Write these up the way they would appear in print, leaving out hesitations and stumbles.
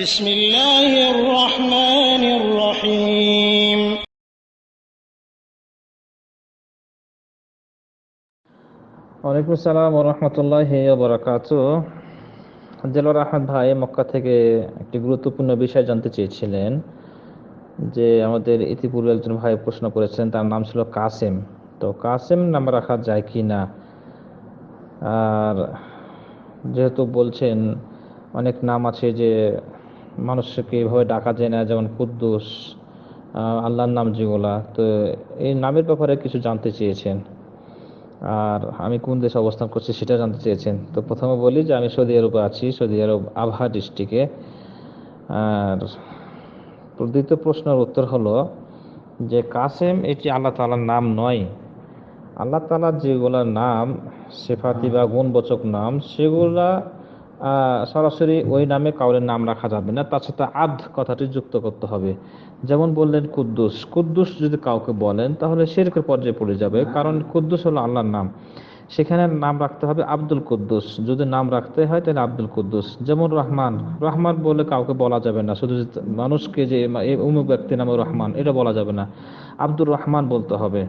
بسم الله الرحمن الرحيم ওয়ালাইকুম আসসালাম ওয়া রাহমাতুল্লাহি ওয়া বারাকাতুহু। দেলোয়ার আহমদ ভাই মক্কা থেকে একটি গুরুত্বপূর্ণ বিষয় জানতে চেয়েছিলেন, যে আমাদের ইতিপূর্বে একজন ভাই প্রশ্ন করেছেন, তার নাম ছিল কাসেম। তো কাসেম নাম রাখা যায় কি না, আর যেহেতু বলছেন অনেক নাম আছে যে মানুষকে এভাবে ডাকা যায় না, যেমন কুদ্দুস, আল্লাহর নাম যেগুলা, তো এই নামের ব্যাপারে কিছু জানতে চেয়েছেন, আর আমি কোন দেশে অবস্থান করছি সেটা জানতে চেয়েছেন। তো প্রথমে বলি যে আমি সৌদি আরবে আছি, সৌদি আরব আবহা ডিস্ট্রিক্টে। আর দ্বিতীয় প্রশ্নের উত্তর হলো যে কাসেম এটি আল্লাহ তাআলার নাম নয়। আল্লাহ তাআলার যেগুলা নাম সিফাতি বা গুণবাচক নাম, সেগুলা সরাসরি ওই নামে কাউরের নাম রাখা যাবে না, তার সাথে আদ কথাটি যুক্ত করতে হবে। যেমন বললেন কুদ্দুস, কুদ্দুস যদি কাউকে বলেন তাহলে শিরকের পর্যায়ে পড়ে যাবে, কারণ কুদ্দুস হলো আল্লাহর নাম। সেখানে নাম রাখতে হবে আব্দুল কুদ্দুস, যদি নাম রাখতে হয় তাহলে আব্দুল কুদ্দুস। যেমন রহমান, রহমান বলে কাউকে বলা যাবে না, শুধু মানুষকে যে এই অমুক ব্যক্তির নামে রহমান এটা বলা যাবে না, আব্দুর রহমান বলতে হবে।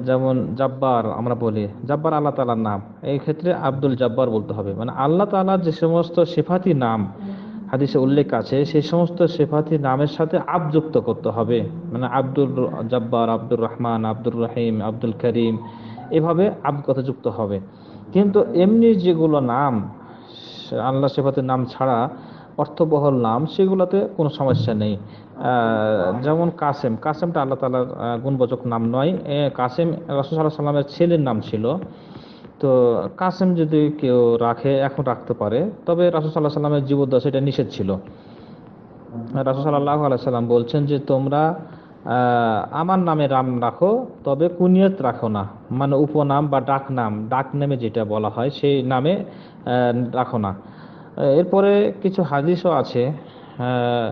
যেমন জাব্বার, আমরা বলি জাব্বার আল্লাহ তাআলার নাম, এই ক্ষেত্রে আব্দুল জাব্বার বলতে হবে। মানে আল্লাহ তাআলার যে সমস্ত সিফাতি নাম হাদিসে উল্লেখ আছে, সেই সমস্ত সিফাতি নামের সাথে আব যুক্ত করতে হবে। মানে আব্দুল জাব্বার, আব্দুর রহমান, আব্দুর রহিম, আব্দুল করিম, এভাবে আব কথা যুক্ত হবে। কিন্তু এমনি যেগুলো নাম আল্লাহ সিফাতের নাম ছাড়া অর্থবহল নাম, সেগুলোতে কোনো সমস্যা নেই। যেমন কাসেম, কাসেমটা আল্লাহ তাআলার গুণবাচক নাম নয়। কাসেম রাসূল সাল্লাল্লাহু আলাইহি ওয়াসাল্লামের ছেলের নাম ছিল। তো কাসেম যদি কেউ রাখে, এখন রাখতে পারে, তবে রাসূল সাল্লাল্লাহু আলাইহি ওয়াসাল্লামের জীবদ্দশায় এটা নিষেধ ছিল। রাসূল সাল্লাল্লাহু আলাইহি ওয়াসাল্লাম বলছেন যে তোমরা আমার নামে নাম রাখো, তবে কুনিয়ত রাখো না, মানে উপনাম বা ডাক নাম, ডাক নামে যেটা বলা হয় সেই নামে রাখো না। এরপরে কিছু হাদিসও আছে।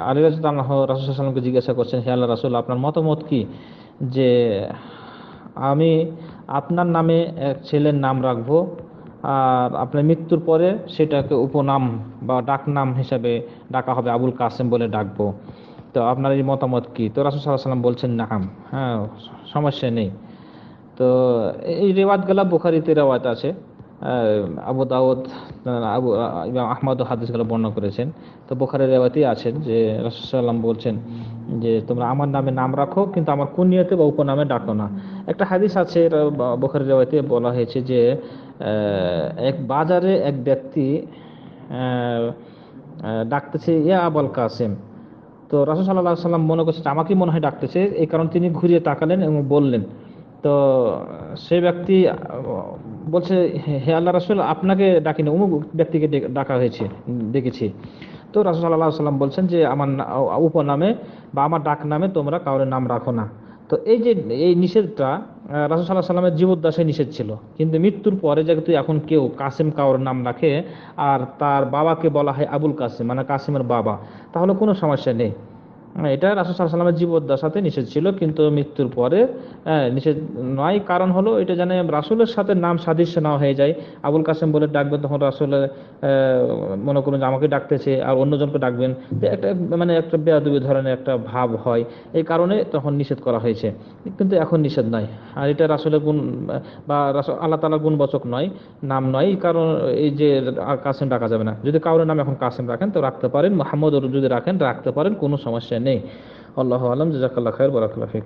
আলী রাদিয়াল্লাহু আনহু রাসূল সাল্লাল্লাহু আলাইহি ওয়াসাল্লামকে জিজ্ঞাসা করছেন, হে আল্লাহর রাসূল, আপনার মতামত কি যে আমি আপনার নামে এক ছেলের নাম রাখবো, আর আপনার মৃত্যুর পরে সেটাকে উপনাম বা ডাক নাম হিসাবে ডাকা হবে, আবুল কাসেম বলে ডাকবো। তো আপনার এই মতামত কি? তো রাসূল সাল্লাল্লাহু আলাইহি ওয়াসাল্লাম বলছেন নাম, হ্যাঁ, সমস্যা নেই। তো এই রেওয়ায়তগুলো বুখারীতে রেওয়ায়ত আছে। আবু দাউদ, আবু ইমাম আহমদ হাদিসগুলো বর্ণনা করেছেন। তো বুখারীর রেওয়ায়তেই আছেন যে রাসূল সাল্লাল্লাহু আলাইহি ওয়াসাল্লাম বলছেন যে তোমরা আমার নামে নাম রাখো, কিন্তু আমার কুনিয়তে বা উপনামে ডাকো না। একটা হাদিস আছে, বুখারীর রেওয়ায়তে বলা হয়েছে যে এক বাজারে এক ব্যক্তি ডাকতেছে ইয়া আবুল কাসেম। তো রাসূল সাল্লাল্লাহু আলাইহি ওয়াসাল্লাম মনে করছে আমাকেই মনে হয় ডাকতেছে, এই কারণে তিনি ঘুরিয়ে তাকালেন এবং বললেন। তো সেই ব্যক্তি বলছে, হে আল্লাহ রাসূল, আপনাকে ডাকিনি, অমুক ব্যক্তিকে ডাকা হয়েছে, ডেকেছি। তো রাসূল সাল্লাল্লাহু আলাইহি ওয়াসাল্লাম বলছেন যে আমার উপনামে বা আমার ডাক নামে তোমরা কারোর নাম রাখো না। তো এই যে এই নিষেধটা রাসূল সাল্লাল্লাহু আলাইহি ওয়াসাল্লামের জীবদ্দশায় নিষেধ ছিল, কিন্তু মৃত্যুর পরে যেহেতু এখন কেউ কাসেম কারোর নাম রাখে, আর তার বাবাকে বলা হয় আবুল কাসেম, মানে কাসেমের বাবা, তাহলে কোনো সমস্যা নেই। এটা রাসূল সাল্লাল্লাহু আলাইহি ওয়াসাল্লামের জীবদ্দশাতে নিষেধ ছিল, কিন্তু মৃত্যুর পরে নিষেধ নয়। কারণ হলো এটা জানে রাসূলের সাথে নাম সাদৃশ্য না হয়ে যায়। আবুল কাসেম বলে ডাকবেন, তখন রাসূলের মনে করুন যে আমাকে ডাকতেছে আর অন্যজনকে ডাকবেন, তো একটা মানে একটা বেয়াদবি ধরনের একটা ভাব হয়, এই কারণে তখন নিষেধ করা হয়েছে। কিন্তু এখন নিষেধ নয়। আর এটা রাসূলের গুণ বা আল্লাহ তাআলার গুণবাচক নয়, নাম নয়, কারণ এই যে কাসেম ডাকা যাবে না। যদি কারোর নাম এখন কাসেম রাখেন তো রাখতে পারেন, মুহাম্মদ যদি রাখেন রাখতে পারেন, কোনো সমস্যা নেই। আল্লাহু আলাম, জাযাকাল্লাহু খাইর, বারাকাল্লাহু ফিক।